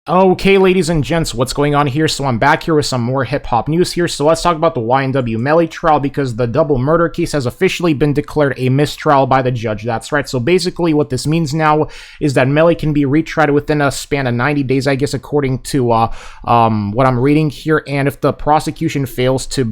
Okay, ladies and gents, what's going on here? So I'm back here with some more hip-hop news here. So let's talk about the YNW Melly trial, because the double murder case has officially been declared a mistrial by the judge. That's right. So basically what this means now is that Melly can be retried within a span of 90 days, I guess, according to what I'm reading here. And if the prosecution fails to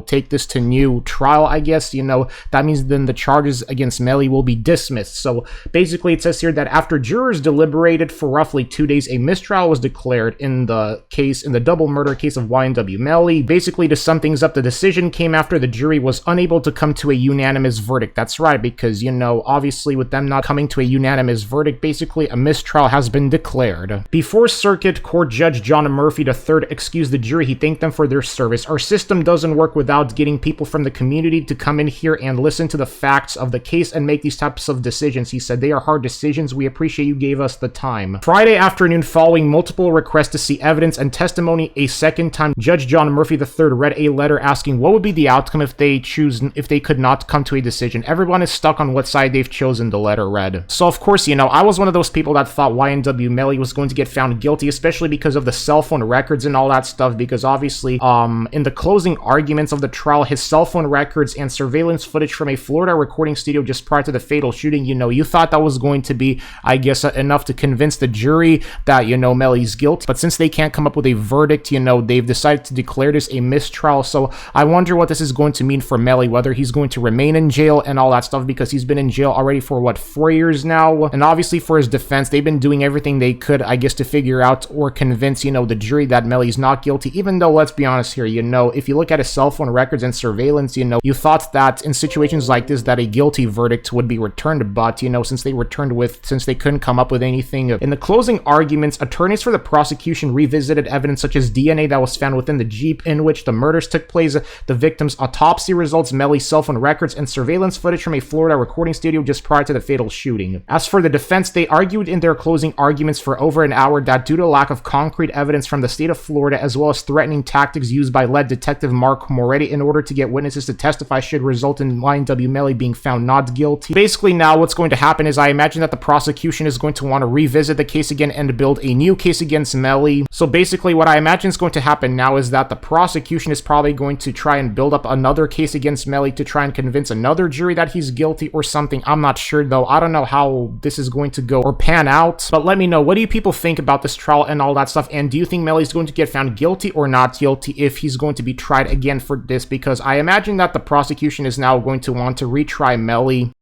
take this to new trial, I guess, that means then the charges against Melly will be dismissed. So basically it says here that after jurors deliberated for roughly 2 days, a mistrial was declared in the double murder case of YNW Melly. Basically, to sum things up, the decision came after the jury was unable to come to a unanimous verdict. That's right, because, obviously with them not coming to a unanimous verdict, basically a mistrial has been declared. Before Circuit Court Judge John Murphy III excused the jury, he thanked them for their service. Our system doesn't work without getting people from the community to come in here and listen to the facts of the case and make these types of decisions. He said, they are hard decisions. We appreciate you gave us the time. Friday afternoon, following multiple requests to see evidence and testimony a second time, Judge John Murphy III read a letter asking what would be the outcome if they could not come to a decision. Everyone is stuck on what side they've chosen, the letter read. So of course, I was one of those people that thought YNW Melly was going to get found guilty, especially because of the cell phone records and all that stuff, because obviously in the closing arguments of the trial, his cell phone records and surveillance footage from a Florida recording studio just prior to the fatal shooting, you thought that was going to be, I guess, enough to convince the jury that, Melly's guilty. But since they can't come up with a verdict, they've decided to declare this a mistrial. So I wonder what this is going to mean for Melly, whether he's going to remain in jail and all that stuff, because he's been in jail already for, 4 years now? And obviously for his defense, they've been doing everything they could, I guess, to figure out or convince, the jury that Melly's not guilty, even though, let's be honest here, if you look at his cell phone records and surveillance, you thought that in situations like this that a guilty verdict would be returned, but, since they couldn't come up with anything. In the closing arguments, attorneys for the prosecution revisited evidence such as DNA that was found within the Jeep in which the murders took place, the victim's autopsy results, Melly's cell phone records, and surveillance footage from a Florida recording studio just prior to the fatal shooting. As for the defense, they argued in their closing arguments for over an hour that due to lack of concrete evidence from the state of Florida, as well as threatening tactics used by lead detective Mark Moretti in order to get witnesses to testify, should result in YNW Melly being found not guilty. Basically now what's going to happen is I imagine that the prosecution is going to want to revisit the case again and build a new case against Melly. So basically what I imagine is going to happen now is that the prosecution is probably going to try and build up another case against Melly to try and convince another jury that he's guilty or something. I'm not sure though. I don't know how this is going to go or pan out, but let me know, what do you people think about this trial and all that stuff? And do you think Melly's going to get found guilty or not guilty if he's going to be tried again for this? Because I imagine that the prosecution is now going to want to retry Melly.